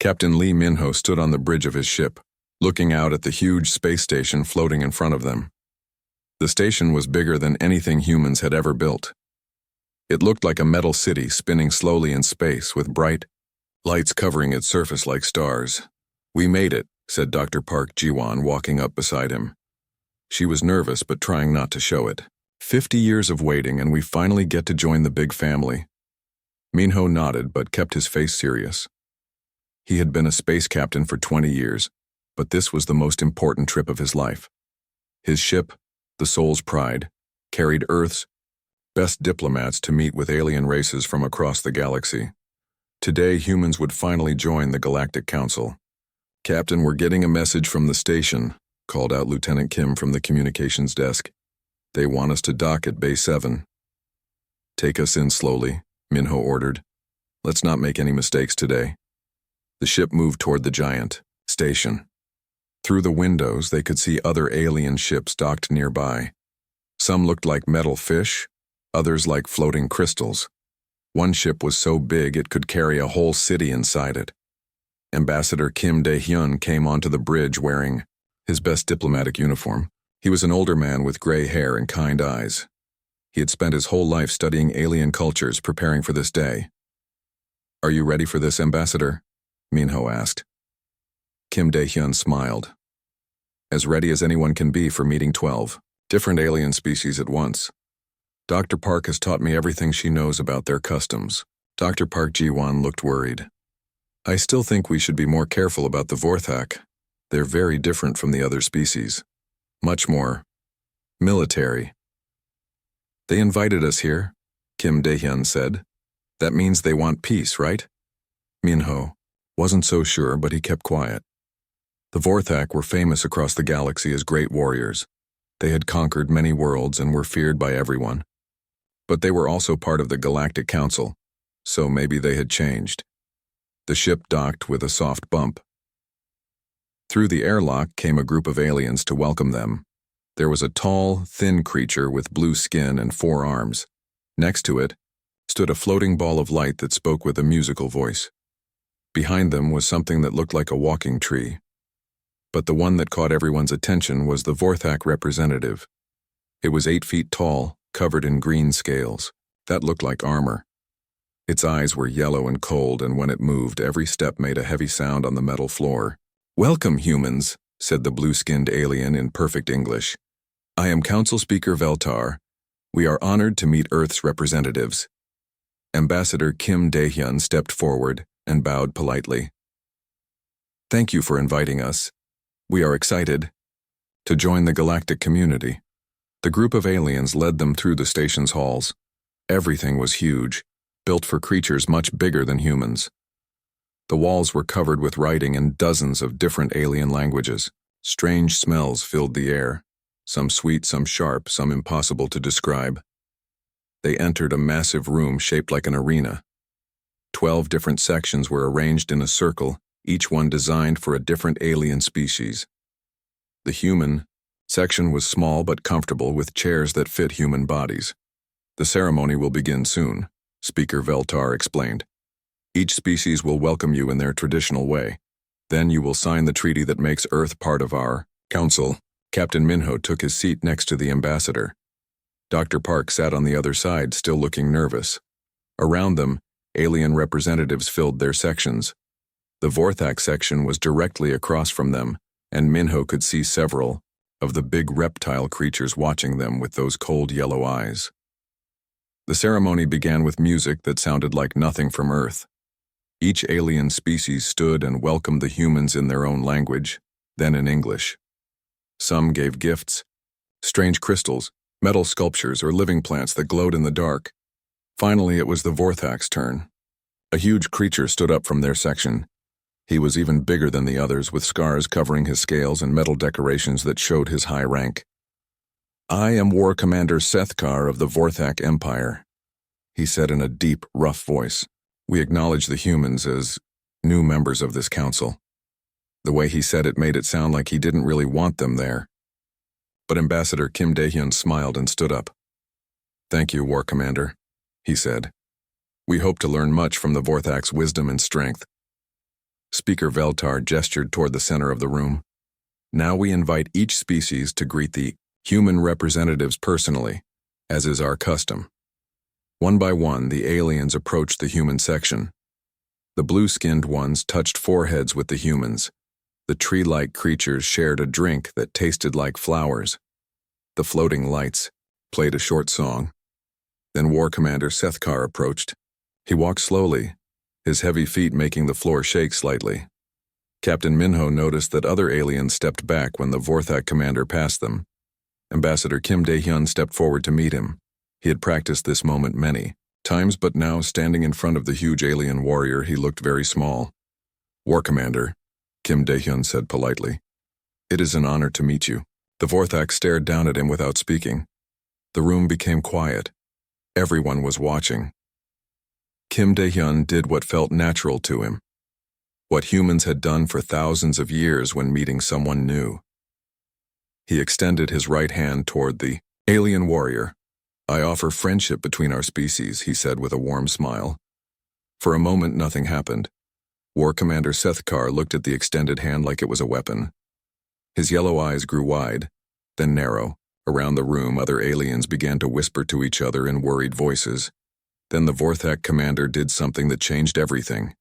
Captain Lee Minho stood on the bridge of his ship, looking out at the huge space station floating in front of them. The station was bigger than anything humans had ever built. It looked like a metal city spinning slowly in space with bright lights covering its surface like stars. "We made it," said Dr. Park Ji-won, walking up beside him. She was nervous but trying not to show it. 50 years of waiting and we finally get to join the big family." Minho nodded but kept his face serious. He had been a space captain for 20 years, but this was the most important trip of his life. His ship, the Soul's Pride, carried Earth's best diplomats to meet with alien races from across the galaxy. Today, humans would finally join the Galactic Council. "Captain, we're getting a message from the station," called out Lieutenant Kim from the communications desk. "They want us to dock at Bay 7. "Take us in slowly," Minho ordered. "Let's not make any mistakes today." The ship moved toward the giant station. Through the windows, they could see other alien ships docked nearby. Some looked like metal fish, others like floating crystals. One ship was so big it could carry a whole city inside it. Ambassador Kim Dae-hyun came onto the bridge wearing his best diplomatic uniform. He was an older man with gray hair and kind eyes. He had spent his whole life studying alien cultures, preparing for this day. "Are you ready for this, Ambassador?" Minho asked. Kim Dae-hyun smiled. "As ready as anyone can be for meeting 12 different alien species at once. Dr. Park has taught me everything she knows about their customs." Dr. Park Ji-won looked worried. "I still think we should be more careful about the Vorthak. They're very different from the other species. Much more military." "They invited us here," Kim Dae-hyun said. "That means they want peace, right?" Minho wasn't so sure, but he kept quiet. The Vorthak were famous across the galaxy as great warriors. They had conquered many worlds and were feared by everyone. But they were also part of the Galactic Council, so maybe they had changed. The ship docked with a soft bump. Through the airlock came a group of aliens to welcome them. There was a tall, thin creature with blue skin and 4 arms. Next to it stood a floating ball of light that spoke with a musical voice. Behind them was something that looked like a walking tree. But the one that caught everyone's attention was the Vorthak representative. It was 8 feet tall, covered in green scales. That looked like armor. Its eyes were yellow and cold, and when it moved, every step made a heavy sound on the metal floor. "Welcome, humans," said the blue-skinned alien in perfect English. "I am Council Speaker Veltar. We are honored to meet Earth's representatives." Ambassador Kim Dae-hyun stepped forward and bowed politely. "Thank you for inviting us. We are excited to join the galactic community." The group of aliens led them through the station's halls. Everything was huge, built for creatures much bigger than humans. The walls were covered with writing in dozens of different alien languages. Strange smells filled the air, some sweet, some sharp, some impossible to describe. They entered a massive room shaped like an arena. 12 different sections were arranged in a circle, each one designed for a different alien species. The human section was small but comfortable, with chairs that fit human bodies. "The ceremony will begin soon," Speaker Veltar explained. "Each species will welcome you in their traditional way. Then you will sign the treaty that makes Earth part of our council." Captain Minho took his seat next to the ambassador. Dr. Park sat on the other side, still looking nervous. Around them, alien representatives filled their sections. The Vorthak section was directly across from them, and Minho could see several of the big reptile creatures watching them with those cold yellow eyes. The ceremony began with music that sounded like nothing from Earth. Each alien species stood and welcomed the humans in their own language, then in English. Some gave gifts, strange crystals, metal sculptures, or living plants that glowed in the dark. Finally, it was the Vorthak's turn. A huge creature stood up from their section. He was even bigger than the others, with scars covering his scales and metal decorations that showed his high rank. "I am War Commander Sethkar of the Vorthak Empire," he said in a deep, rough voice. "We acknowledge the humans as new members of this council." The way he said it made it sound like he didn't really want them there. But Ambassador Kim Dae-hyun smiled and stood up. "Thank you, War Commander," he said. "We hope to learn much from the Vorthak's wisdom and strength." Speaker Veltar gestured toward the center of the room. Now we invite each species to greet the human representatives personally, as is our custom. One by one, the aliens approached the human section. The blue-skinned ones touched foreheads with the humans. The tree-like creatures shared a drink that tasted like flowers. The floating lights played a short song. Then War Commander Sethkar approached. He walked slowly, his heavy feet making the floor shake slightly. Captain Minho noticed that other aliens stepped back when the Vorthak commander passed them. Ambassador Kim Dae-hyun stepped forward to meet him. He had practiced this moment many times, but now, standing in front of the huge alien warrior, he looked very small. "War Commander," Kim Dae-hyun said politely. "It is an honor to meet you." The Vorthak stared down at him without speaking. The room became quiet. Everyone was watching. Kim Dae-hyun did what felt natural to him, what humans had done for thousands of years when meeting someone new. He extended his right hand toward the alien warrior. "I offer friendship between our species," he said with a warm smile. For a moment, nothing happened. War Commander Sethkar looked at the extended hand like it was a weapon. His yellow eyes grew wide, then narrow. Around the room, other aliens began to whisper to each other in worried voices. Then the Vorthak commander did something that changed everything.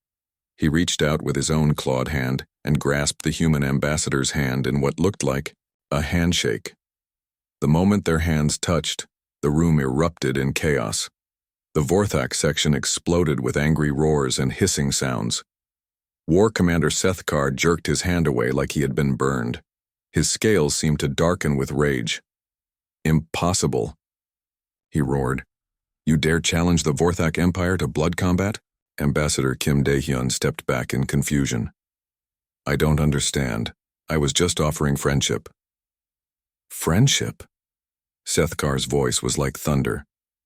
He reached out with his own clawed hand and grasped the human ambassador's hand in what looked like a handshake. The moment their hands touched, the room erupted in chaos. The Vorthak section exploded with angry roars and hissing sounds. War Commander Sethkar jerked his hand away like he had been burned. His scales seemed to darken with rage. "Impossible," he roared. "You dare challenge the Vorthak Empire to blood combat?" Ambassador Kim Dae-hyun stepped back in confusion. "I don't understand. I was just offering friendship." "Friendship?" Sethkar's voice was like thunder.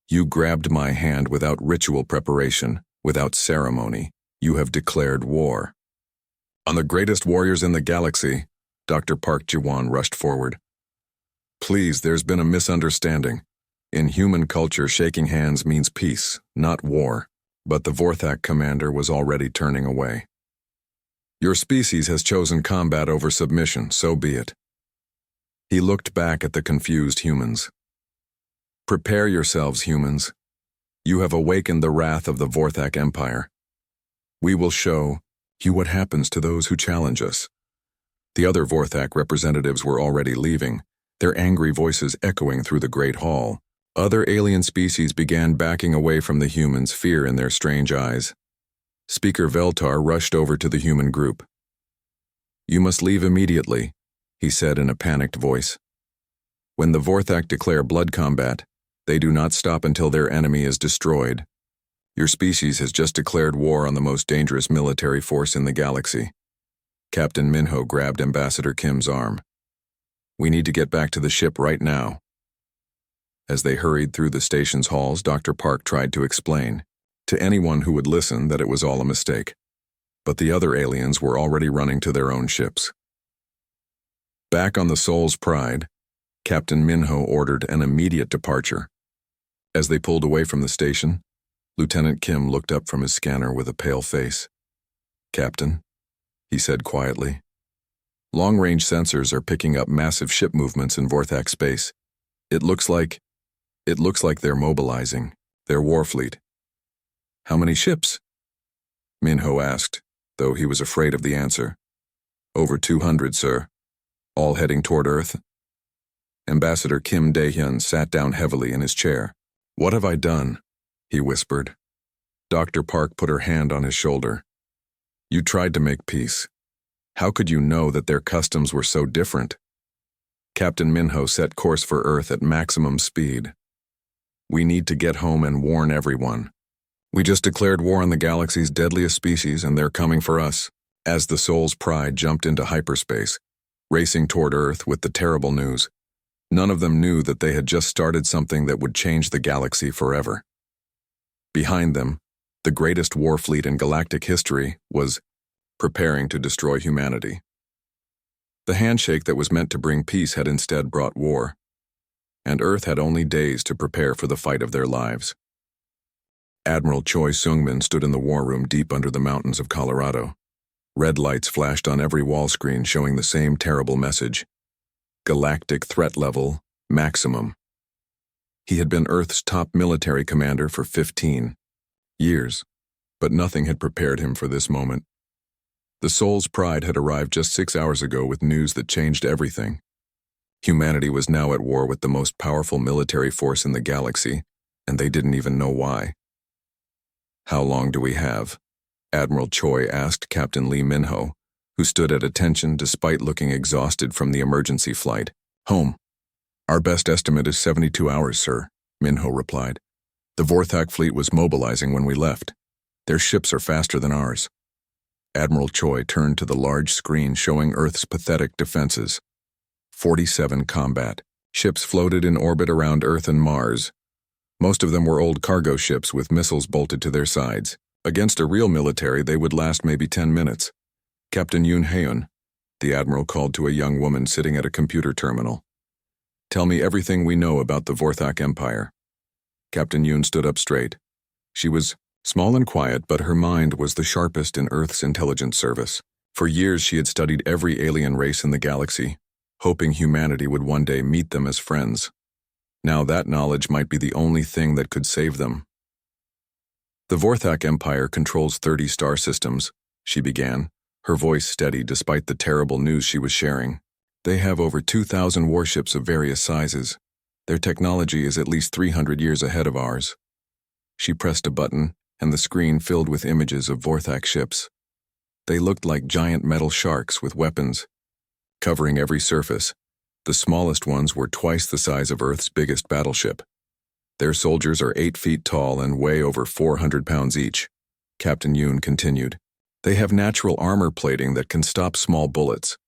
"You grabbed my hand without ritual preparation, without ceremony. You have declared war." "On the greatest warriors in the galaxy," Dr. Park Ji-won rushed forward. "Please, there's been a misunderstanding. In human culture, shaking hands means peace, not war." But the Vorthak commander was already turning away. "Your species has chosen combat over submission, so be it." He looked back at the confused humans. "Prepare yourselves, humans. You have awakened the wrath of the Vorthak Empire. We will show you what happens to those who challenge us." The other Vorthak representatives were already leaving, their angry voices echoing through the great hall. Other alien species began backing away from the humans, fear in their strange eyes. Speaker Veltar rushed over to the human group. "You must leave immediately," he said in a panicked voice. "When the Vorthak declare blood combat, they do not stop until their enemy is destroyed. Your species has just declared war on the most dangerous military force in the galaxy." Captain Minho grabbed Ambassador Kim's arm. "We need to get back to the ship right now." As they hurried through the station's halls, Dr. Park tried to explain to anyone who would listen that it was all a mistake. But the other aliens were already running to their own ships. Back on the Soul's Pride, Captain Minho ordered an immediate departure. As they pulled away from the station, Lieutenant Kim looked up from his scanner with a pale face. "Captain," he said quietly, "long-range sensors are picking up massive ship movements in Vorthak space. It looks like they're mobilizing their war fleet." "How many ships?" Minho asked, though he was afraid of the answer. "Over 200, sir. All heading toward Earth." Ambassador Kim Dae-hyun sat down heavily in his chair. "What have I done?" he whispered. Dr. Park put her hand on his shoulder. "You tried to make peace. How could you know that their customs were so different?" Captain Minho set course for Earth at maximum speed. "We need to get home and warn everyone. We just declared war on the galaxy's deadliest species, and they're coming for us." As the Soul's Pride jumped into hyperspace, racing toward Earth with the terrible news, none of them knew that they had just started something that would change the galaxy forever. Behind them, the greatest war fleet in galactic history was preparing to destroy humanity. The handshake that was meant to bring peace had instead brought war, and Earth had only days to prepare for the fight of their lives. Admiral Choi Seung-min stood in the war room deep under the mountains of Colorado. Red lights flashed on every wall screen showing the same terrible message. Galactic threat level, maximum. He had been Earth's top military commander for 15 years, but nothing had prepared him for this moment. The Soul's Pride had arrived just 6 hours ago with news that changed everything. Humanity was now at war with the most powerful military force in the galaxy, and they didn't even know why. "How long do we have?" Admiral Choi asked Captain Lee Minho, who stood at attention despite looking exhausted from the emergency flight. "Home. Our best estimate is 72 hours, sir," Minho replied. "The Vorthak fleet was mobilizing when we left. Their ships are faster than ours." Admiral Choi turned to the large screen showing Earth's pathetic defenses. 47 combat ships floated in orbit around Earth and Mars. Most of them were old cargo ships with missiles bolted to their sides. Against a real military, they would last maybe 10 minutes. "Captain Yoon Haeun," the admiral called to a young woman sitting at a computer terminal. "Tell me everything we know about the Vorthak Empire." Captain Yoon stood up straight. She was small and quiet, but her mind was the sharpest in Earth's intelligence service. For years she had studied every alien race in the galaxy, hoping humanity would one day meet them as friends. Now that knowledge might be the only thing that could save them. "The Vorthak Empire controls 30 star systems," she began, her voice steady despite the terrible news she was sharing. "They have over 2,000 warships of various sizes. Their technology is at least 300 years ahead of ours." She pressed a button, and the screen filled with images of Vorthak ships. They looked like giant metal sharks with weapons, covering every surface. The smallest ones were twice the size of Earth's biggest battleship. Their soldiers are 8 feet tall and weigh over 400 pounds each. Captain Yoon continued. "They have natural armor plating that can stop small bullets.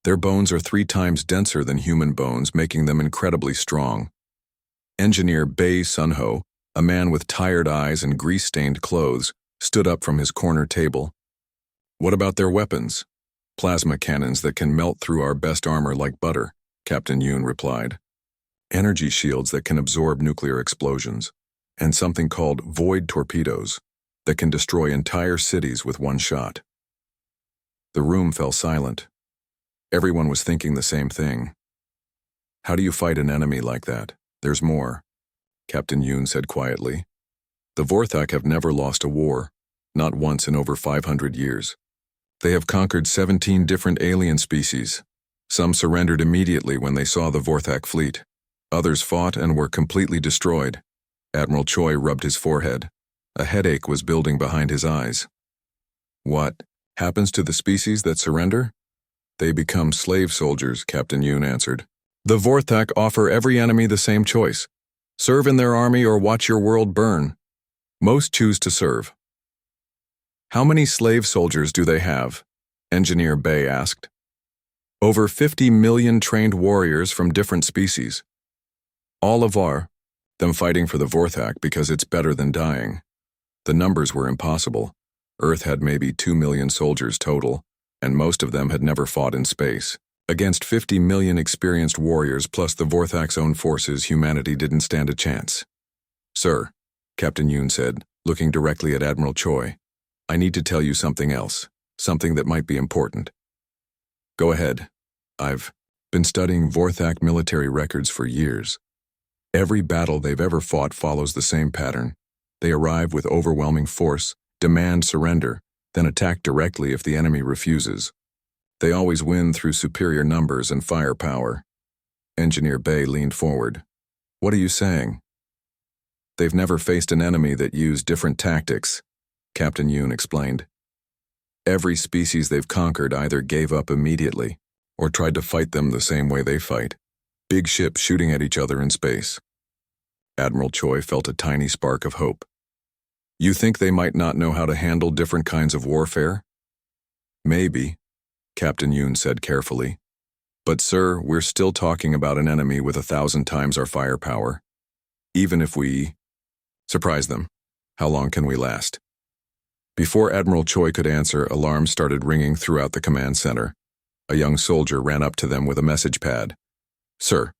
Their bones are 3 times denser than human bones, making them incredibly strong." Engineer Bae Sunho, a man with tired eyes and grease-stained clothes, stood up from his corner table. "What about their weapons?" "Plasma cannons that can melt through our best armor like butter," Captain Yoon replied. "Energy shields that can absorb nuclear explosions, and something called void torpedoes that can destroy entire cities with one shot." The room fell silent. Everyone was thinking the same thing. "How do you fight an enemy like that? There's more," Captain Yoon said quietly. "The Vorthak have never lost a war, not once in over 500 years. They have conquered 17 different alien species. Some surrendered immediately when they saw the Vorthak fleet. Others fought and were completely destroyed." Admiral Choi rubbed his forehead. A headache was building behind his eyes. "What happens to the species that surrender?" "They become slave soldiers," Captain Yoon answered. "The Vorthak offer every enemy the same choice. Serve in their army or watch your world burn. Most choose to serve." "How many slave soldiers do they have?" Engineer Bae asked. "Over 50 million trained warriors from different species. All of them fighting for the Vorthak because it's better than dying." The numbers were impossible. Earth had maybe 2 million soldiers total, and most of them had never fought in space. Against 50 million experienced warriors plus the Vorthak's own forces, humanity didn't stand a chance. "Sir," Captain Yoon said, looking directly at Admiral Choi, "I need to tell you something else, something that might be important." "Go ahead." "I've been studying Vorthak military records for years. Every battle they've ever fought follows the same pattern. They arrive with overwhelming force, demand surrender, then attack directly if the enemy refuses. They always win through superior numbers and firepower." Engineer Bae leaned forward. "What are you saying?" "They've never faced an enemy that used different tactics," Captain Yoon explained. "Every species they've conquered either gave up immediately or tried to fight them the same way they fight. Big ships shooting at each other in space." Admiral Choi felt a tiny spark of hope. "You think they might not know how to handle different kinds of warfare?" "Maybe," Captain Yoon said carefully. "But sir, we're still talking about an enemy with 1,000 times our firepower. Even if we surprise them, how long can we last?" Before Admiral Choi could answer, alarms started ringing throughout the command center. A young soldier ran up to them with a message pad. "Sir,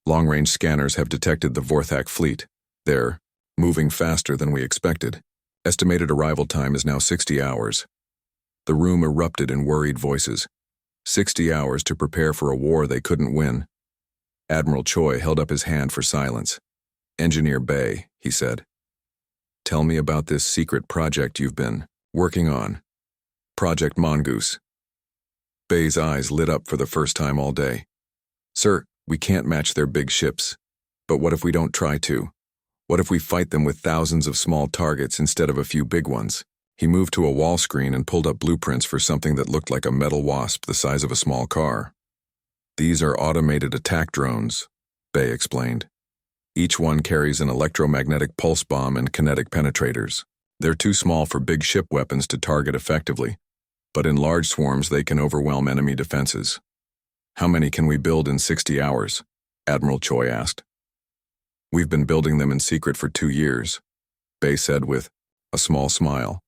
long-range scanners have detected the Vorthak fleet. They're moving faster than we expected. Estimated arrival time is now 60 hours. The room erupted in worried voices. 60 hours to prepare for a war they couldn't win. Admiral Choi held up his hand for silence. "Engineer Bay," he said. "Tell me about this secret project you've been working on. Project Mongoose." Bay's eyes lit up for the first time all day. "Sir, we can't match their big ships. But what if we don't try to? What if we fight them with thousands of small targets instead of a few big ones?" He moved to a wall screen and pulled up blueprints for something that looked like a metal wasp the size of a small car. "These are automated attack drones," Bay explained. "Each one carries an electromagnetic pulse bomb and kinetic penetrators. They're too small for big ship weapons to target effectively, but in large swarms they can overwhelm enemy defenses." "How many can we build in 60 hours?" Admiral Choi asked. "We've been building them in secret for 2 years, Bay said with a small smile.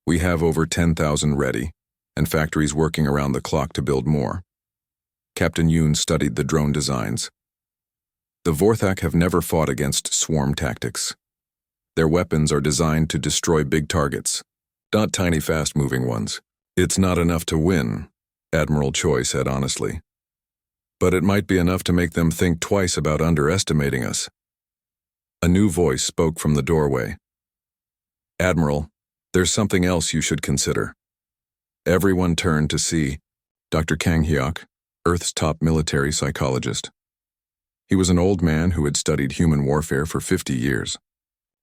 "We have over 10,000 ready, and factories working around the clock to build more." Captain Yoon studied the drone designs. "The Vorthak have never fought against swarm tactics. Their weapons are designed to destroy big targets, not tiny fast-moving ones. It's not enough to win," Admiral Choi said honestly. "But it might be enough to make them think twice about underestimating us." A new voice spoke from the doorway. "Admiral, there's something else you should consider." Everyone turned to see Dr. Kang Hyuk, Earth's top military psychologist. He was an old man who had studied human warfare for 50 years.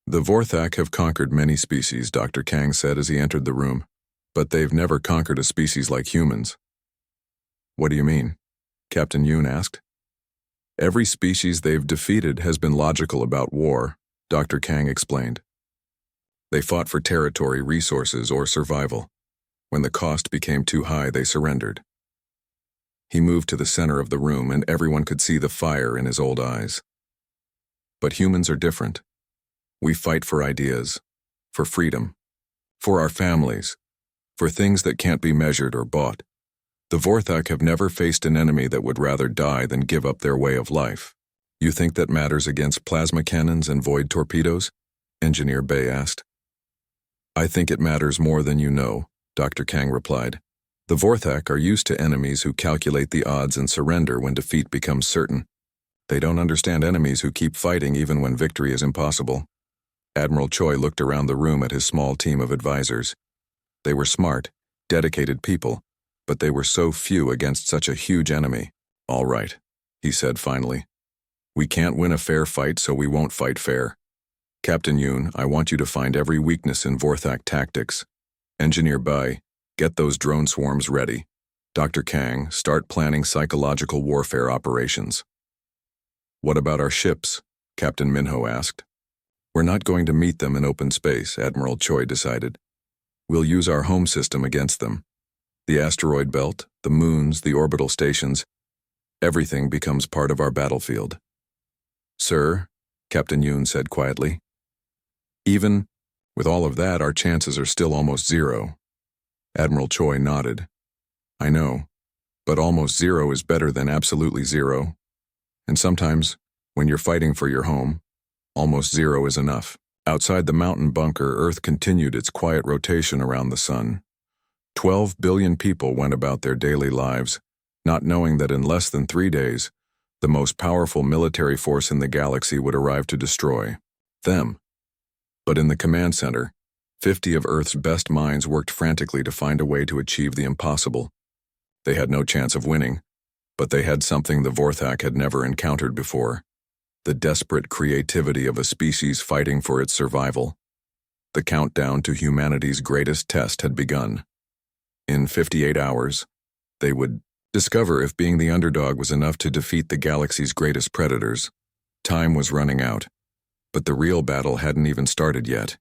"The Vorthak have conquered many species," Dr. Kang said as he entered the room, "but they've never conquered a species like humans." "What do you mean?" Captain Yoon asked. "Every species they've defeated has been logical about war," Dr. Kang explained. "They fought for territory, resources, or survival. When the cost became too high, they surrendered." He moved to the center of the room and everyone could see the fire in his old eyes. "But humans are different. We fight for ideas, for freedom, for our families, for things that can't be measured or bought. The Vorthak have never faced an enemy that would rather die than give up their way of life." "You think that matters against plasma cannons and void torpedoes?" Engineer Bay asked. "I think it matters more than you know," Dr. Kang replied. "The Vorthak are used to enemies who calculate the odds and surrender when defeat becomes certain. They don't understand enemies who keep fighting even when victory is impossible." Admiral Choi looked around the room at his small team of advisors. They were smart, dedicated people, but they were so few against such a huge enemy. "All right," he said finally. "We can't win a fair fight, so we won't fight fair. Captain Yoon, I want you to find every weakness in Vorthak tactics. Engineer Bai, get those drone swarms ready. Dr. Kang, start planning psychological warfare operations." "What about our ships?" Captain Minho asked. "We're not going to meet them in open space," Admiral Choi decided. "We'll use our home system against them. The asteroid belt, the moons, the orbital stations, everything becomes part of our battlefield." "Sir," Captain Yoon said quietly, "even with all of that, our chances are still almost zero." Admiral Choi nodded. "I know, but almost zero is better than absolutely zero. And sometimes, when you're fighting for your home, almost zero is enough." Outside the mountain bunker, Earth continued its quiet rotation around the sun. 12 billion people went about their daily lives, not knowing that in less than 3 days, the most powerful military force in the galaxy would arrive to destroy them. But in the command center, 50 of Earth's best minds worked frantically to find a way to achieve the impossible. They had no chance of winning, but they had something the Vorthak had never encountered before: the desperate creativity of a species fighting for its survival. The countdown to humanity's greatest test had begun. In 58 hours, they would discover if being the underdog was enough to defeat the galaxy's greatest predators. Time was running out, but the real battle hadn't even started yet.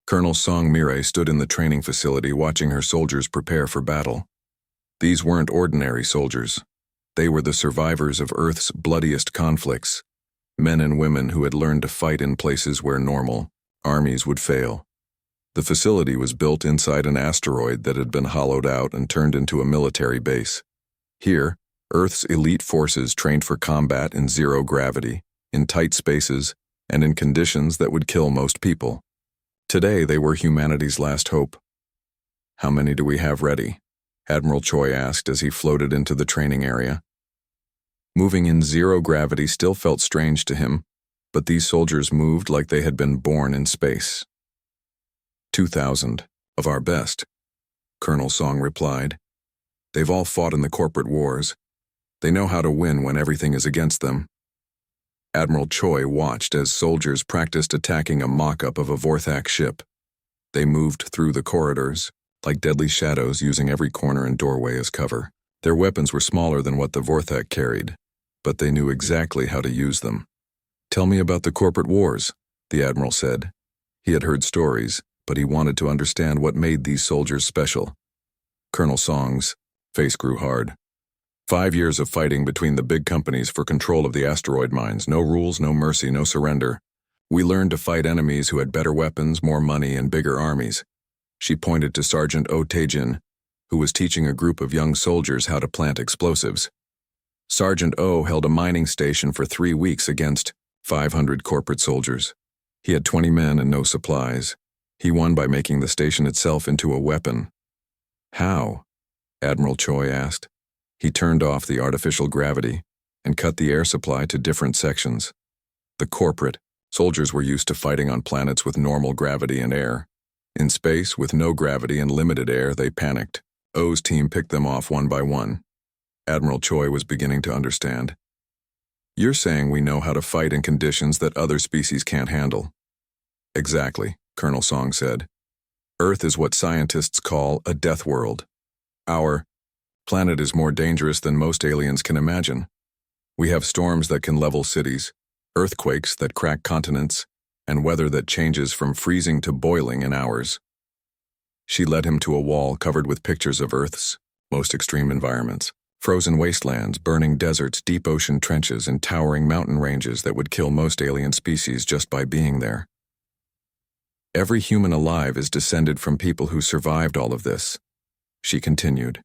Colonel Song Mirei stood in the training facility watching her soldiers prepare for battle. These weren't ordinary soldiers. They were the survivors of Earth's bloodiest conflicts, men and women who had learned to fight in places where normal armies would fail. The facility was built inside an asteroid that had been hollowed out and turned into a military base. Here, Earth's elite forces trained for combat in zero gravity, in tight spaces, and in conditions that would kill most people. Today, they were humanity's last hope. How many do we have ready? Admiral Choi asked as he floated into the training area. Moving in zero gravity still felt strange to him, but these soldiers moved like they had been born in space. 2,000 of our best, Colonel Song replied. They've all fought in the corporate wars. They know how to win when everything is against them. Admiral Choi watched as soldiers practiced attacking a mock-up of a Vorthak ship. They moved through the corridors, like deadly shadows, using every corner and doorway as cover. Their weapons were smaller than what the Vorthak carried, but they knew exactly how to use them. Tell me about the corporate wars, the Admiral said. He had heard stories, but he wanted to understand what made these soldiers special. Colonel Song's face grew hard. 5 years of fighting between the big companies for control of the asteroid mines. No rules, no mercy, no surrender. We learned to fight enemies who had better weapons, more money, and bigger armies. She pointed to Sergeant Oh Tae-jin, who was teaching a group of young soldiers how to plant explosives. Sergeant Oh held a mining station for 3 weeks against 500 corporate soldiers. He had 20 men and no supplies. He won by making the station itself into a weapon. How? Admiral Choi asked. He turned off the artificial gravity and cut the air supply to different sections. The corporate soldiers were used to fighting on planets with normal gravity and air. In space, with no gravity and limited air, they panicked. Oh's team picked them off one by one. Admiral Choi was beginning to understand. You're saying we know how to fight in conditions that other species can't handle. Exactly, Colonel Song said. Earth is what scientists call a death world. Our planet is more dangerous than most aliens can imagine. We have storms that can level cities, earthquakes that crack continents, and weather that changes from freezing to boiling in hours. She led him to a wall covered with pictures of Earth's most extreme environments. Frozen wastelands, burning deserts, deep ocean trenches, and towering mountain ranges that would kill most alien species just by being there. Every human alive is descended from people who survived all of this, she continued.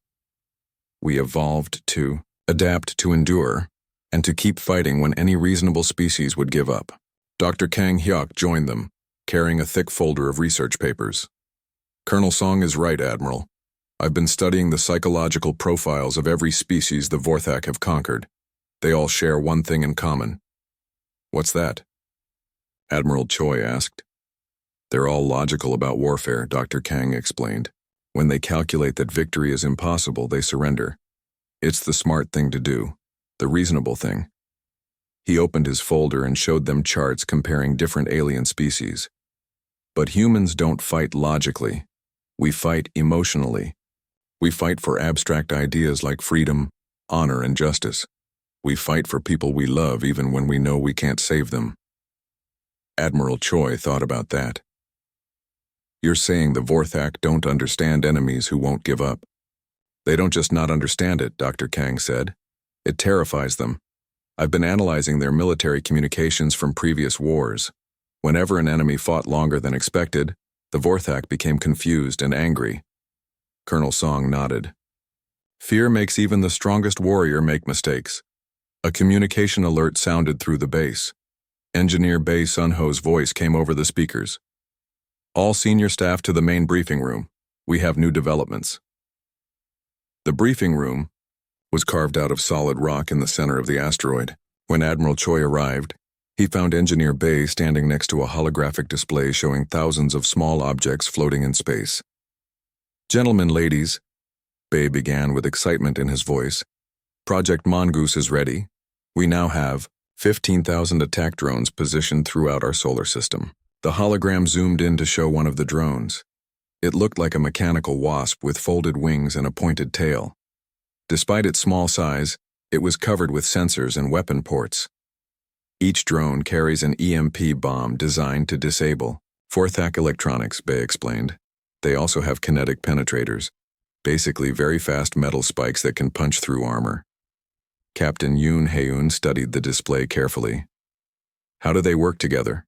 We evolved to adapt, to endure, and to keep fighting when any reasonable species would give up. Dr. Kang Hyuk joined them, carrying a thick folder of research papers. Colonel Song is right, Admiral. I've been studying the psychological profiles of every species the Vorthak have conquered. They all share one thing in common. What's that? Admiral Choi asked. They're all logical about warfare, Dr. Kang explained. When they calculate that victory is impossible, they surrender. It's the smart thing to do, the reasonable thing. He opened his folder and showed them charts comparing different alien species. But humans don't fight logically. We fight emotionally. We fight for abstract ideas like freedom, honor, and justice. We fight for people we love even when we know we can't save them. Admiral Choi thought about that. You're saying the Vorthak don't understand enemies who won't give up. They don't just not understand it, Dr. Kang said. It terrifies them. I've been analyzing their military communications from previous wars. Whenever an enemy fought longer than expected, the Vorthak became confused and angry. Colonel Song nodded. Fear makes even the strongest warrior make mistakes. A communication alert sounded through the base. Engineer Bae Sun-ho's voice came over the speakers. All senior staff to the main briefing room. We have new developments. The briefing room was carved out of solid rock in the center of the asteroid. When Admiral Choi arrived, he found Engineer Bae standing next to a holographic display showing thousands of small objects floating in space. Gentlemen, ladies, Bae began with excitement in his voice. Project Mongoose is ready. We now have 15,000 attack drones positioned throughout our solar system. The hologram zoomed in to show one of the drones. It looked like a mechanical wasp with folded wings and a pointed tail. Despite its small size, it was covered with sensors and weapon ports. Each drone carries an EMP bomb designed to disable Vorthak electronics, Bae explained. They also have kinetic penetrators, basically very fast metal spikes that can punch through armor. Captain Yoon Haeun studied the display carefully. How do they work together?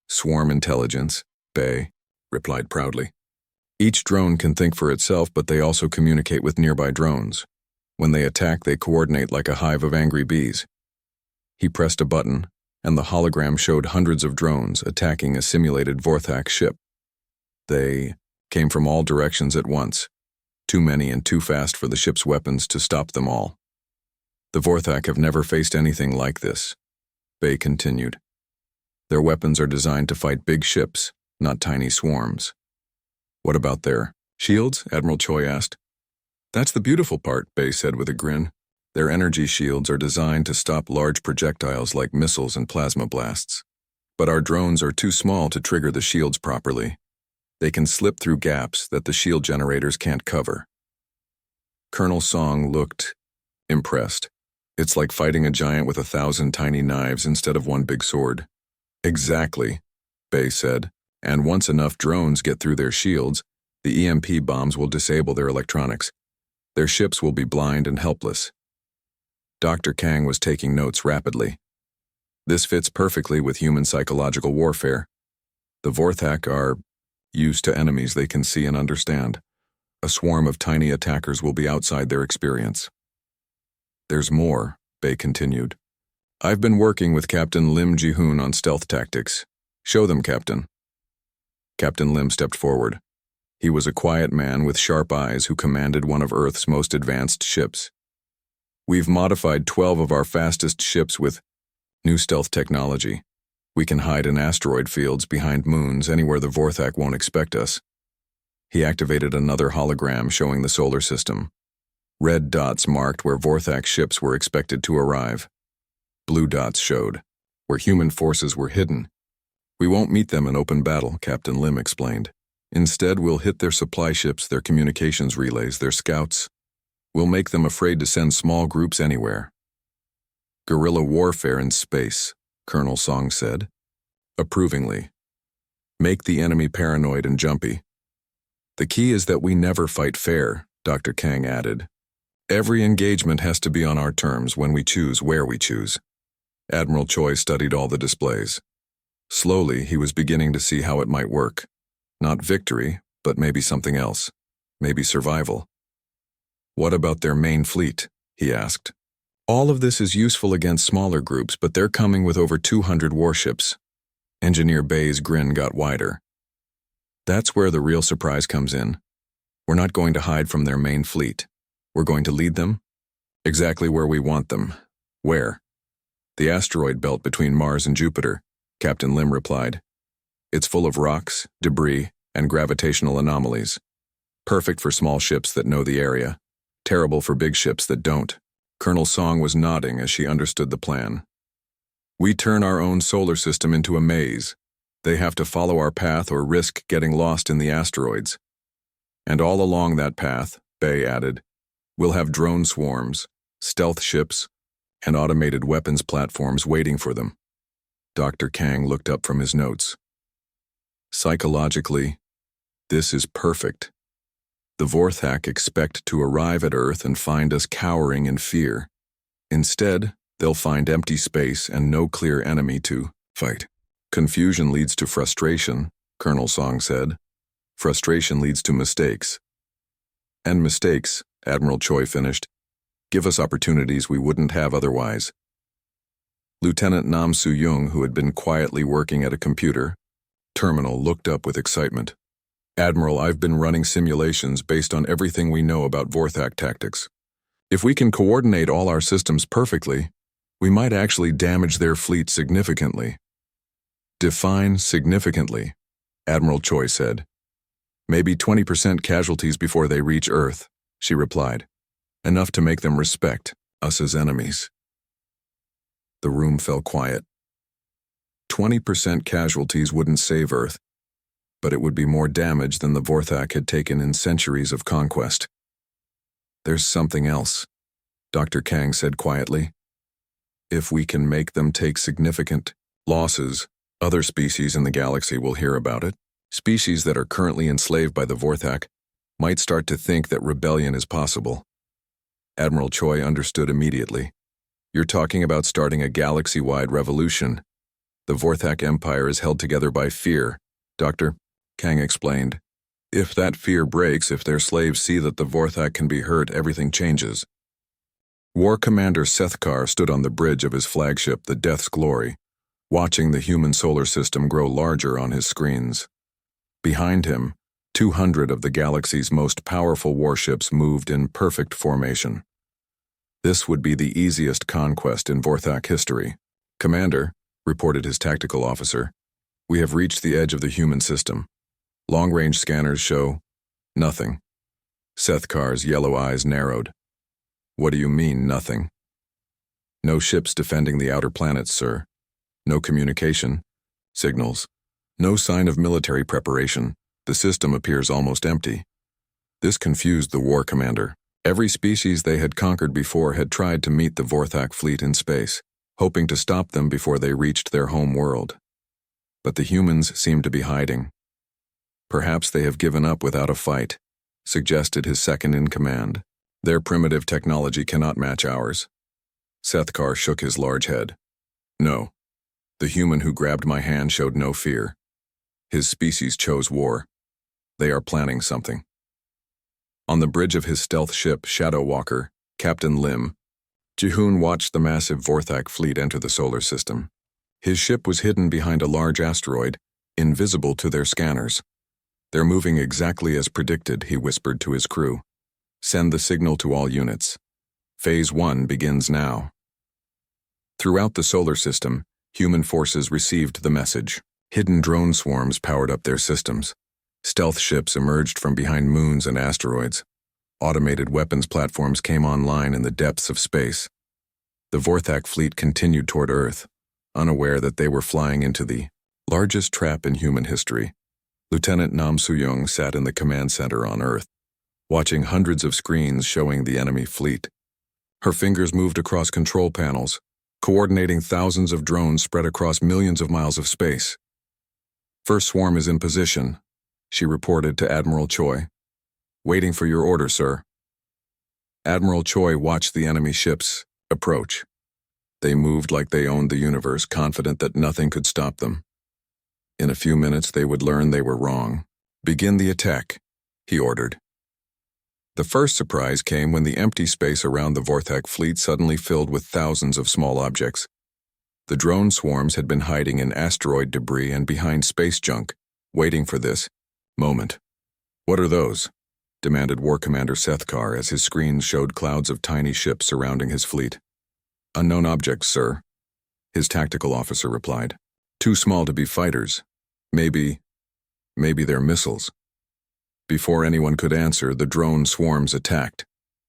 Swarm intelligence, Bae replied proudly. Each drone can think for itself, but they also communicate with nearby drones. When they attack, they coordinate like a hive of angry bees. He pressed a button, and the hologram showed hundreds of drones attacking a simulated Vorthak ship. They came from all directions at once, too many and too fast for the ship's weapons to stop them all. The Vorthak have never faced anything like this, Bay continued. Their weapons are designed to fight big ships, not tiny swarms. What about their shields? Admiral Choi asked. That's the beautiful part, Bay said with a grin. Their energy shields are designed to stop large projectiles like missiles and plasma blasts. But our drones are too small to trigger the shields properly. They can slip through gaps that the shield generators can't cover. Colonel Song looked impressed. It's like fighting a giant with 1,000 tiny knives instead of one big sword. Exactly, Bay said. And once enough drones get through their shields, the EMP bombs will disable their electronics. Their ships will be blind and helpless. Dr. Kang was taking notes rapidly. This fits perfectly with human psychological warfare. The Vorthak are used to enemies they can see and understand. A swarm of tiny attackers will be outside their experience. There's more, Bay continued. I've been working with Captain Lim Ji-hoon on stealth tactics. Show them, Captain. Captain Lim stepped forward. He was a quiet man with sharp eyes who commanded one of Earth's most advanced ships. We've modified 12 of our fastest ships with new stealth technology. We can hide in asteroid fields behind moons anywhere the Vorthak won't expect us. He activated another hologram showing the solar system. Red dots marked where Vorthak ships were expected to arrive. Blue dots showed where human forces were hidden. We won't meet them in open battle, Captain Lim explained. Instead, we'll hit their supply ships, their communications relays, their scouts. We'll make them afraid to send small groups anywhere. Guerrilla warfare in space, Colonel Song said, approvingly. Make the enemy paranoid and jumpy. The key is that we never fight fair, Dr. Kang added. Every engagement has to be on our terms when we choose where we choose. Admiral Choi studied all the displays. Slowly, he was beginning to see how it might work. Not victory, but maybe something else. Maybe survival. What about their main fleet? He asked. All of this is useful against smaller groups, but they're coming with over 200 warships. Engineer Bay's grin got wider. That's where the real surprise comes in. We're not going to hide from their main fleet. We're going to lead them exactly where we want them. Where? The asteroid belt between Mars and Jupiter, Captain Lim replied. It's full of rocks, debris, and gravitational anomalies. Perfect for small ships that know the area. Terrible for big ships that don't. Colonel Song was nodding as she understood the plan. We turn our own solar system into a maze. They have to follow our path or risk getting lost in the asteroids. And all along that path, Bay added, we'll have drone swarms, stealth ships, and automated weapons platforms waiting for them. Dr. Kang looked up from his notes. Psychologically, this is perfect. The Vorthak expect to arrive at Earth and find us cowering in fear. Instead, they'll find empty space and no clear enemy to fight. Confusion leads to frustration, Colonel Song said. Frustration leads to mistakes. And mistakes, Admiral Choi finished, give us opportunities we wouldn't have otherwise. Lieutenant Nam Soo-young, who had been quietly working at a computer terminal, looked up with excitement. Admiral, I've been running simulations based on everything we know about Vorthak tactics. If we can coordinate all our systems perfectly, we might actually damage their fleet significantly. Define significantly, Admiral Choi said. Maybe 20% casualties before they reach Earth, she replied. Enough to make them respect us as enemies. The room fell quiet. 20% casualties wouldn't save Earth, but it would be more damage than the Vorthak had taken in centuries of conquest. There's something else, Dr. Kang said quietly. If we can make them take significant losses, other species in the galaxy will hear about it. Species that are currently enslaved by the Vorthak might start to think that rebellion is possible. Admiral Choi understood immediately. You're talking about starting a galaxy-wide revolution. The Vorthak Empire is held together by fear, Dr. Kang explained. If that fear breaks, if their slaves see that the Vorthak can be hurt, everything changes. War Commander Sethkar stood on the bridge of his flagship, the Death's Glory, watching the human solar system grow larger on his screens. Behind him, 200 of the galaxy's most powerful warships moved in perfect formation. This would be the easiest conquest in Vorthak history. "Commander," reported his tactical officer, "we have reached the edge of the human system. Long-range scanners show nothing." Sethkar's yellow eyes narrowed. "What do you mean, nothing?" "No ships defending the outer planets, sir. No communication. Signals. No sign of military preparation. The system appears almost empty." This confused the war commander. Every species they had conquered before had tried to meet the Vorthak fleet in space, hoping to stop them before they reached their home world. But the humans seemed to be hiding. "Perhaps they have given up without a fight," suggested his second-in-command. "Their primitive technology cannot match ours." Sethkar shook his large head. "No. The human who grabbed my hand showed no fear. His species chose war. They are planning something." On the bridge of his stealth ship, Shadow Walker, Captain Lim, Jihoon watched the massive Vorthak fleet enter the solar system. His ship was hidden behind a large asteroid, invisible to their scanners. "They're moving exactly as predicted," he whispered to his crew. "Send the signal to all units. Phase 1 begins now." Throughout the solar system, human forces received the message. Hidden drone swarms powered up their systems. Stealth ships emerged from behind moons and asteroids. Automated weapons platforms came online in the depths of space. The Vorthak fleet continued toward Earth, unaware that they were flying into the largest trap in human history. Lieutenant Nam Soo-young sat in the command center on Earth, watching hundreds of screens showing the enemy fleet. Her fingers moved across control panels, coordinating thousands of drones spread across millions of miles of space. "First swarm is in position," she reported to Admiral Choi. "Waiting for your order, sir." Admiral Choi watched the enemy ships approach. They moved like they owned the universe, confident that nothing could stop them. In a few minutes they would learn they were wrong. "Begin the attack," he ordered. The first surprise came when the empty space around the Vorthak fleet suddenly filled with thousands of small objects. The drone swarms had been hiding in asteroid debris and behind space junk, waiting for this moment. "What are those?" demanded War Commander Sethkar as his screens showed clouds of tiny ships surrounding his fleet. "Unknown objects, sir," his tactical officer replied. "Too small to be fighters. Maybe they're missiles." Before anyone could answer, the drone swarms attacked.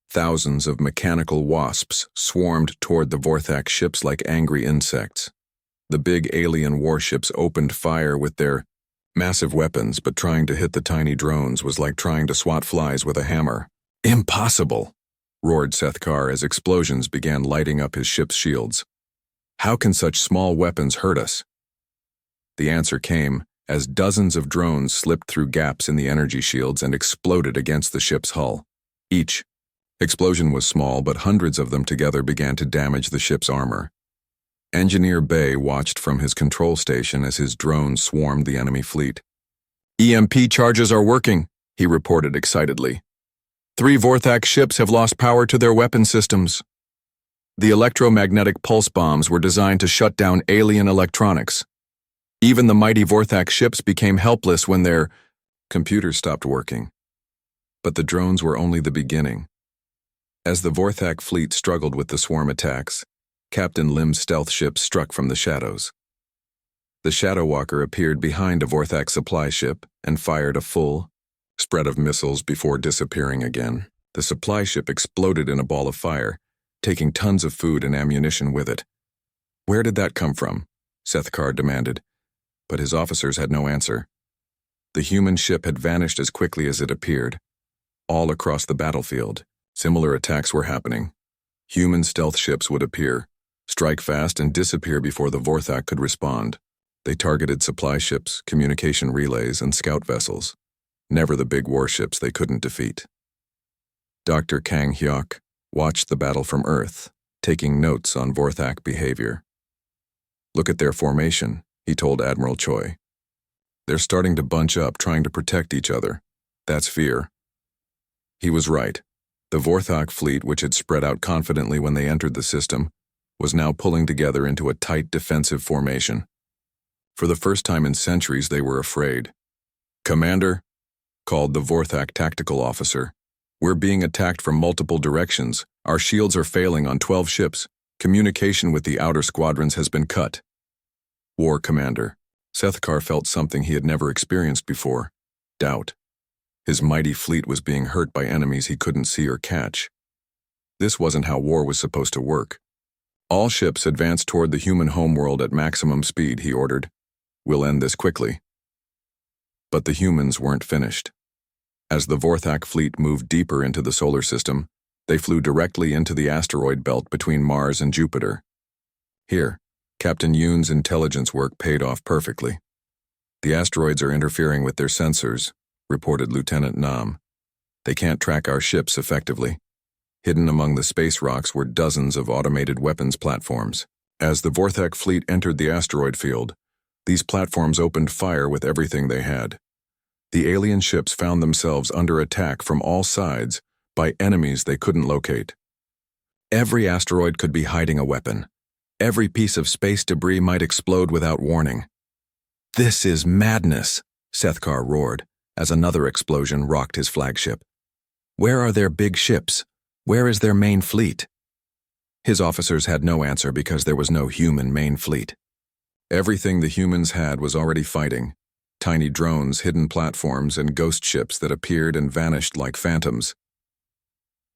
Thousands of mechanical wasps swarmed toward the Vorthak ships like angry insects. The big alien warships opened fire with their massive weapons, but trying to hit the tiny drones was like trying to swat flies with a hammer. "Impossible!" roared Sethkar as explosions began lighting up his ship's shields. "How can such small weapons hurt us?" The answer came as dozens of drones slipped through gaps in the energy shields and exploded against the ship's hull. Each explosion was small, but hundreds of them together began to damage the ship's armor. Engineer Bay watched from his control station as his drones swarmed the enemy fleet. "EMP charges are working," he reported excitedly. 3 Vorthak ships have lost power to their weapon systems. The electromagnetic pulse bombs were designed to shut down alien electronics. Even the mighty Vorthak ships became helpless when their computers stopped working. But the drones were only the beginning. As the Vorthak fleet struggled with the swarm attacks, Captain Lim's stealth ship struck from the shadows. The Shadow Walker appeared behind a Vorthak supply ship and fired a full spread of missiles before disappearing again. The supply ship exploded in a ball of fire, taking tons of food and ammunition with it. "Where did that come from?" Sethkar demanded, but his officers had no answer. The human ship had vanished as quickly as it appeared. All across the battlefield, similar attacks were happening. Human stealth ships would appear, strike fast, and disappear before the Vorthak could respond. They targeted supply ships, communication relays, and scout vessels. Never the big warships they couldn't defeat. Dr. Kang Hyuk watched the battle from Earth, taking notes on Vorthak behavior. "Look at their formation," he told Admiral Choi. "They're starting to bunch up, trying to protect each other. That's fear." He was right. The Vorthak fleet, which had spread out confidently when they entered the system, was now pulling together into a tight defensive formation. For the first time in centuries, they were afraid. "Commander," called the Vorthak tactical officer. "We're being attacked from multiple directions. Our shields are failing on 12 ships. Communication with the outer squadrons has been cut." War Commander. Sethkar felt something he had never experienced before: doubt. His mighty fleet was being hurt by enemies he couldn't see or catch. This wasn't how war was supposed to work. "All ships advance toward the human homeworld at maximum speed," he ordered. "We'll end this quickly." But the humans weren't finished. As the Vorthak fleet moved deeper into the solar system, they flew directly into the asteroid belt between Mars and Jupiter. Here, Captain Yoon's intelligence work paid off perfectly. "The asteroids are interfering with their sensors," reported Lieutenant Nam. "They can't track our ships effectively." Hidden among the space rocks were dozens of automated weapons platforms. As the Vorthak fleet entered the asteroid field, these platforms opened fire with everything they had. The alien ships found themselves under attack from all sides by enemies they couldn't locate. Every asteroid could be hiding a weapon. Every piece of space debris might explode without warning. "This is madness," Sethkar roared, as another explosion rocked his flagship. "Where are their big ships? Where is their main fleet?" His officers had no answer because there was no human main fleet. Everything the humans had was already fighting: tiny drones, hidden platforms, and ghost ships that appeared and vanished like phantoms.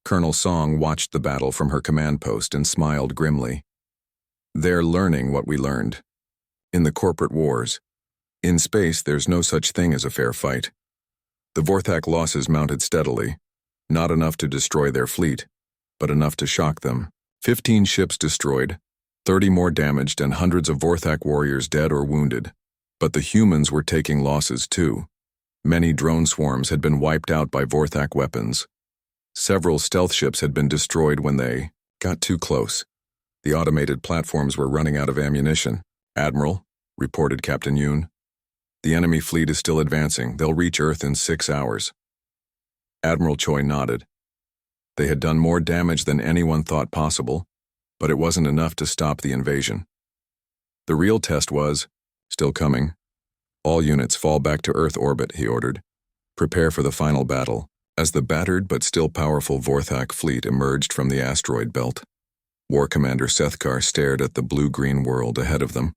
Colonel Song watched the battle from her command post and smiled grimly. "They're learning what we learned. In the corporate wars. In space, there's no such thing as a fair fight." The Vorthak losses mounted steadily, not enough to destroy their fleet, but enough to shock them. 15 ships destroyed, 30 more damaged, and hundreds of Vorthak warriors dead or wounded. But the humans were taking losses too. Many drone swarms had been wiped out by Vorthak weapons. Several stealth ships had been destroyed when they got too close. The automated platforms were running out of ammunition. "Admiral," reported Captain Yoon, "the enemy fleet is still advancing. They'll reach Earth in 6 hours. Admiral Choi nodded. They had done more damage than anyone thought possible, but it wasn't enough to stop the invasion. The real test was still coming. "All units fall back to Earth orbit," he ordered. "Prepare for the final battle." As the battered but still powerful Vorthak fleet emerged from the asteroid belt, War Commander Sethkar stared at the blue-green world ahead of them.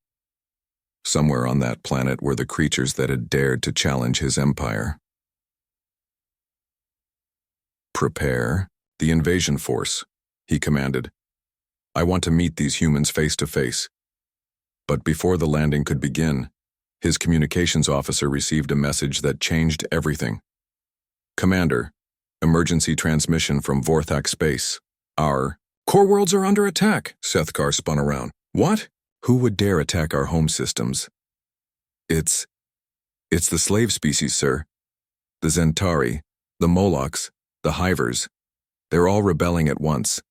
Somewhere on that planet were the creatures that had dared to challenge his empire. "Prepare the invasion force," he commanded. "I want to meet these humans face to face." But before the landing could begin, his communications officer received a message that changed everything. "Commander, emergency transmission from Vorthak space. Our core worlds are under attack." Sethkar spun around. "What? Who would dare attack our home systems?" It's the slave species, sir. The Zentari, the Molochs, the Hivers. They're all rebelling at once.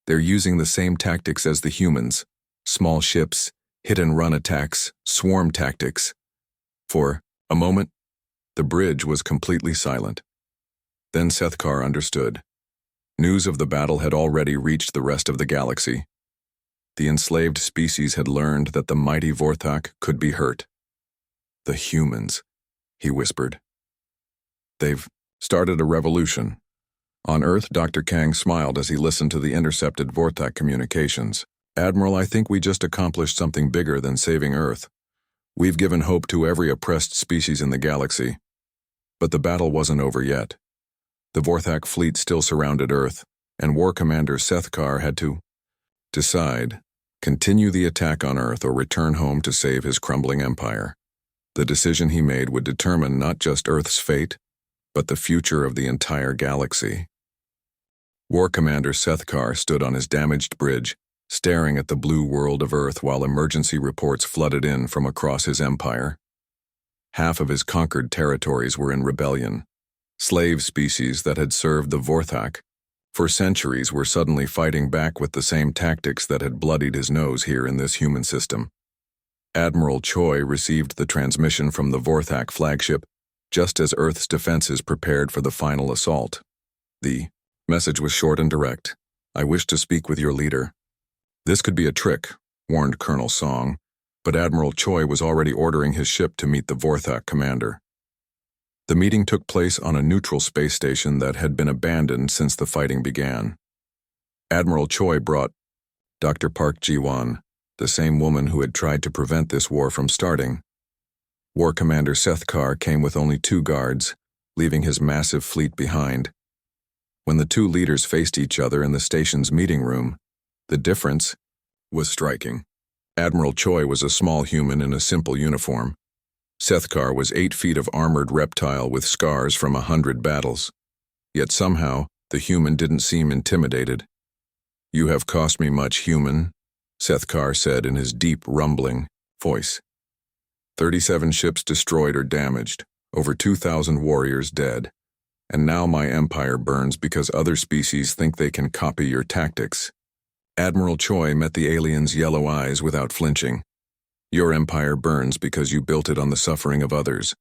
They're using the same tactics as the humans: small ships, hit-and-run attacks, swarm tactics." For a moment, the bridge was completely silent. Then Sethkar understood. News of the battle had already reached the rest of the galaxy. The enslaved species had learned that the mighty Vorthak could be hurt. "The humans," he whispered. "They've started a revolution." On Earth, Dr. Kang smiled as he listened to the intercepted Vorthak communications. "Admiral, I think we just accomplished something bigger than saving Earth. We've given hope to every oppressed species in the galaxy. But the battle wasn't over yet. The Vorthak fleet still surrounded Earth, and War Commander Sethkar had to decide: continue the attack on Earth or return home to save his crumbling empire. The decision he made would determine not just Earth's fate, but the future of the entire galaxy. War Commander Sethkar stood on his damaged bridge, staring at the blue world of Earth while emergency reports flooded in from across his empire. Half of his conquered territories were in rebellion. Slave species that had served the Vorthak for centuries were suddenly fighting back with the same tactics that had bloodied his nose here in this human system. Admiral Choi received the transmission from the Vorthak flagship just as Earth's defenses prepared for the final assault. The message was short and direct. "I wish to speak with your leader." This could be a trick, warned Colonel Song, but Admiral Choi was already ordering his ship to meet the Vorthak commander. The meeting took place on a neutral space station that had been abandoned since the fighting began. Admiral Choi brought Dr. Park Ji-won, the same woman who had tried to prevent this war from starting. War Commander Seth Carr came with only 2 guards, leaving his massive fleet behind. When the 2 leaders faced each other in the station's meeting room, the difference was striking. Admiral Choi was a small human in a simple uniform. Seth Carr was 8 feet of armored reptile with scars from 100 battles. Yet somehow, the human didn't seem intimidated. "You have cost me much, human," Seth Carr said in his deep, rumbling voice. 37 ships destroyed or damaged, over 2,000 warriors dead. And now my empire burns because other species think they can copy your tactics. Admiral Choi met the alien's yellow eyes without flinching. "Your empire burns because you built it on the suffering of others.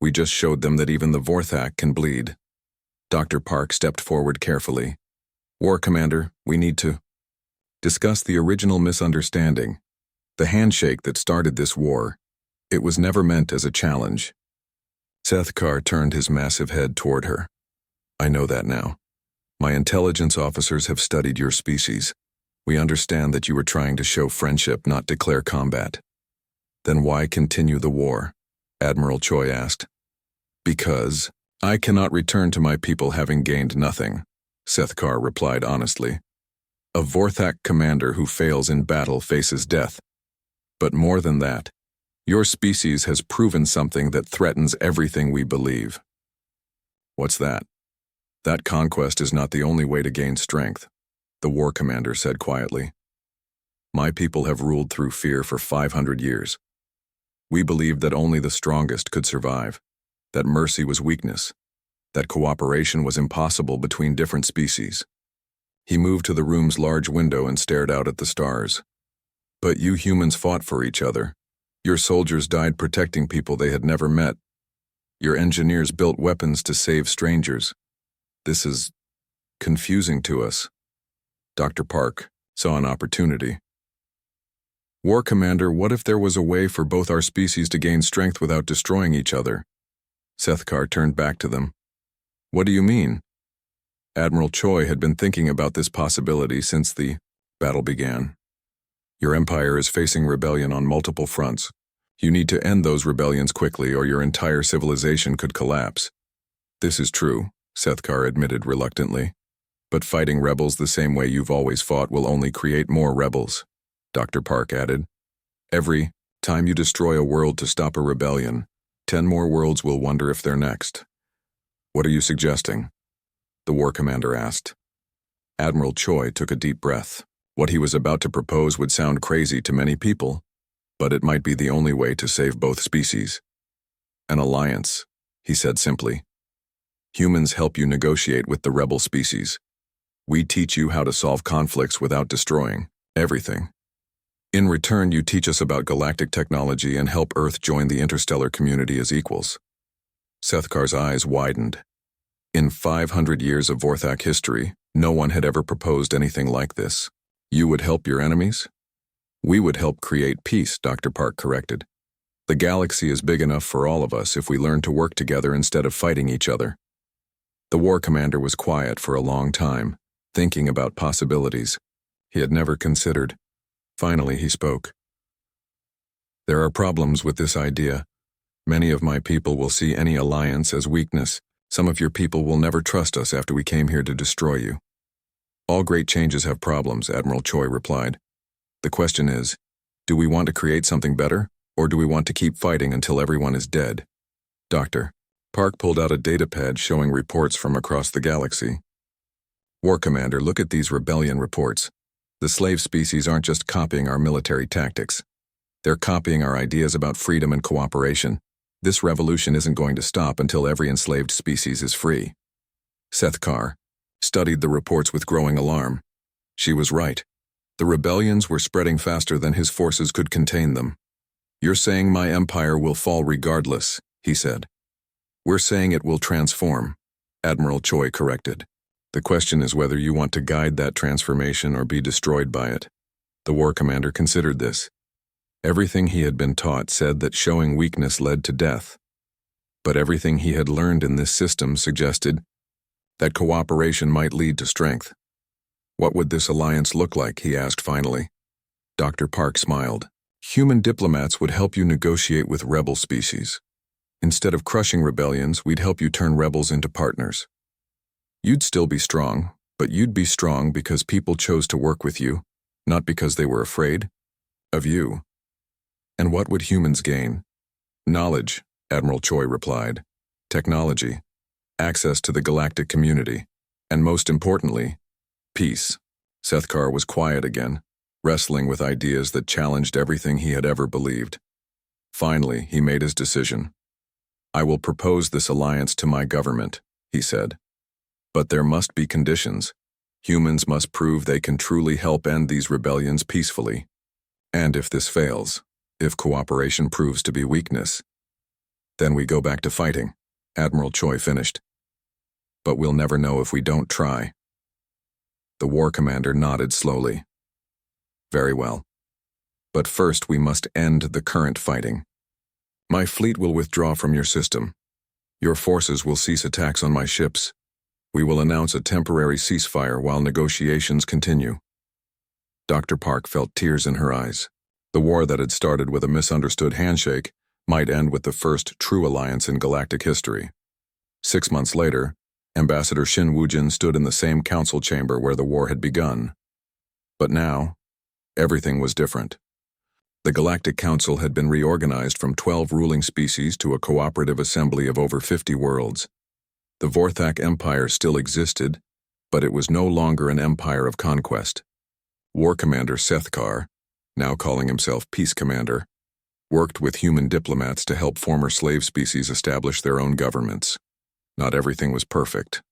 We just showed them that even the Vorthak can bleed." Dr. Park stepped forward carefully. "War Commander, we need to discuss the original misunderstanding. The handshake that started this war. It was never meant as a challenge." Seth Carr turned his massive head toward her. "I know that now. My intelligence officers have studied your species. We understand that you were trying to show friendship, not declare combat." "Then why continue the war?" Admiral Choi asked. "Because I cannot return to my people having gained nothing," Seth Carr replied honestly. "A Vorthak commander who fails in battle faces death. But more than that, your species has proven something that threatens everything we believe." "What's that?" "That conquest is not the only way to gain strength," the war commander said quietly. "My people have ruled through fear for 500 years. We believed that only the strongest could survive, that mercy was weakness, that cooperation was impossible between different species." He moved to the room's large window and stared out at the stars. "But you humans fought for each other. Your soldiers died protecting people they had never met. Your engineers built weapons to save strangers. This is confusing to us." Dr. Park saw an opportunity. "War Commander, what if there was a way for both our species to gain strength without destroying each other?" Seth Carr turned back to them. "What do you mean?" Admiral Choi had been thinking about this possibility since the battle began. "Your empire is facing rebellion on multiple fronts. You need to end those rebellions quickly or your entire civilization could collapse." "This is true," Seth Carr admitted reluctantly. "But fighting rebels the same way you've always fought will only create more rebels," Dr. Park added. "Every time you destroy a world to stop a rebellion, 10 more worlds will wonder if they're next." "What are you suggesting?" the war commander asked. Admiral Choi took a deep breath. What he was about to propose would sound crazy to many people, but it might be the only way to save both species. "An alliance," he said simply. "Humans help you negotiate with the rebel species. We teach you how to solve conflicts without destroying everything. In return, you teach us about galactic technology and help Earth join the interstellar community as equals." Seth Carr's eyes widened. In 500 years of Vorthak history, no one had ever proposed anything like this. "You would help your enemies?" "We would help create peace," Dr. Park corrected. "The galaxy is big enough for all of us if we learn to work together instead of fighting each other." The war commander was quiet for a long time, thinking about possibilities he had never considered. Finally, he spoke. "There are problems with this idea. Many of my people will see any alliance as weakness. Some of your people will never trust us after we came here to destroy you." "All great changes have problems," Admiral Choi replied. "The question is, do we want to create something better, or do we want to keep fighting until everyone is dead?" Dr. Park pulled out a datapad showing reports from across the galaxy. "War Commander, look at these rebellion reports. The slave species aren't just copying our military tactics. They're copying our ideas about freedom and cooperation. This revolution isn't going to stop until every enslaved species is free." Seth Carr studied the reports with growing alarm. She was right. The rebellions were spreading faster than his forces could contain them. "You're saying my empire will fall regardless," he said. "We're saying it will transform," Admiral Choi corrected. "The question is whether you want to guide that transformation or be destroyed by it." The war commander considered this. Everything he had been taught said that showing weakness led to death. But everything he had learned in this system suggested that cooperation might lead to strength. What would this alliance look like, he asked finally. Dr. Park smiled. Human diplomats would help you negotiate with rebel species. Instead of crushing rebellions, we'd help you turn rebels into partners. You'd still be strong, but you'd be strong because people chose to work with you, not because they were afraid of you. And what would humans gain? Knowledge, Admiral Choi replied. Technology, access to the galactic community, and most importantly, peace. Sethkar was quiet again, wrestling with ideas that challenged everything he had ever believed. Finally, he made his decision. I will propose this alliance to my government, he said. But there must be conditions. Humans must prove they can truly help end these rebellions peacefully. And if this fails, if cooperation proves to be weakness, then we go back to fighting, Admiral Choi finished. But we'll never know if we don't try. The war commander nodded slowly. Very well. But first we must end the current fighting. My fleet will withdraw from your system. Your forces will cease attacks on my ships. We will announce a temporary ceasefire while negotiations continue. Dr. Park felt tears in her eyes. The war that had started with a misunderstood handshake might end with the first true alliance in galactic history. 6 months later, Ambassador Shin Woojin stood in the same council chamber where the war had begun. But now, everything was different. The Galactic Council had been reorganized from 12 ruling species to a cooperative assembly of over 50 worlds. The Vorthak Empire still existed, but it was no longer an empire of conquest. War Commander Sethkar, now calling himself Peace Commander, worked with human diplomats to help former slave species establish their own governments. Not everything was perfect.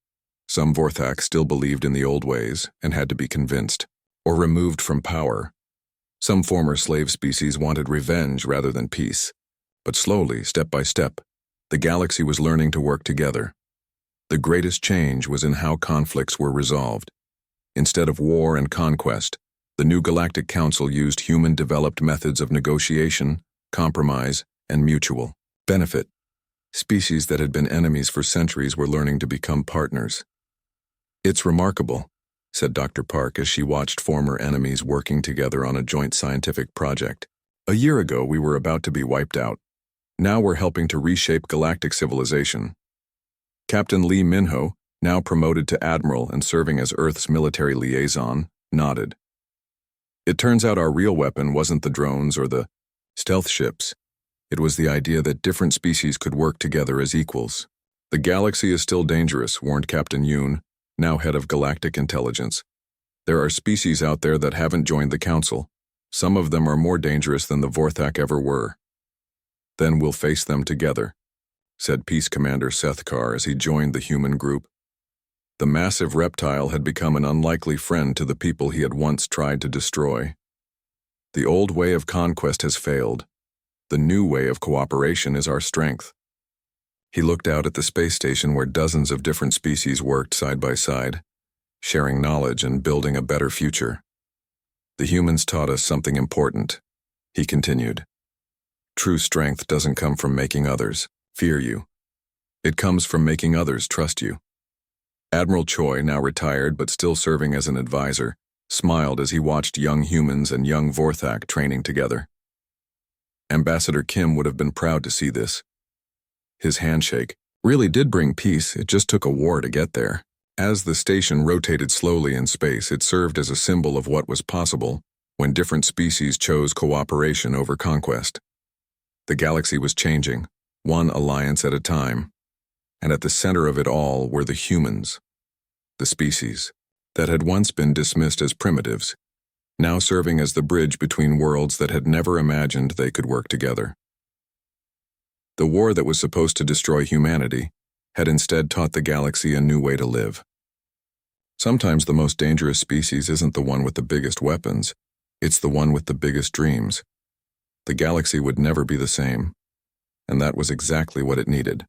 Some Vorthak still believed in the old ways and had to be convinced, or removed from power. Some former slave species wanted revenge rather than peace. But slowly, step by step, the galaxy was learning to work together. The greatest change was in how conflicts were resolved. Instead of war and conquest, the new Galactic Council used human-developed methods of negotiation, compromise, and mutual benefit. Species that had been enemies for centuries were learning to become partners. It's remarkable, said Dr. Park as she watched former enemies working together on a joint scientific project. A year ago, we were about to be wiped out. Now we're helping to reshape galactic civilization. Captain Lee Minho, now promoted to Admiral and serving as Earth's military liaison, nodded. It turns out our real weapon wasn't the drones or the stealth ships. It was the idea that different species could work together as equals. The galaxy is still dangerous, warned Captain Yoon, now head of Galactic Intelligence. There are species out there that haven't joined the Council. Some of them are more dangerous than the Vorthak ever were. Then we'll face them together, said Peace Commander Sethkar as he joined the human group. The massive reptile had become an unlikely friend to the people he had once tried to destroy. The old way of conquest has failed. The new way of cooperation is our strength. He looked out at the space station where dozens of different species worked side by side, sharing knowledge and building a better future. The humans taught us something important, he continued. True strength doesn't come from making others fear you. It comes from making others trust you. Admiral Choi, now retired but still serving as an advisor, smiled as he watched young humans and young Vorthak training together. Ambassador Kim would have been proud to see this. His handshake really did bring peace, it just took a war to get there. As the station rotated slowly in space, it served as a symbol of what was possible when different species chose cooperation over conquest. The galaxy was changing, one alliance at a time. And at the center of it all were the humans, the species that had once been dismissed as primitives, now serving as the bridge between worlds that had never imagined they could work together. The war that was supposed to destroy humanity had instead taught the galaxy a new way to live. Sometimes the most dangerous species isn't the one with the biggest weapons, it's the one with the biggest dreams. The galaxy would never be the same, and that was exactly what it needed.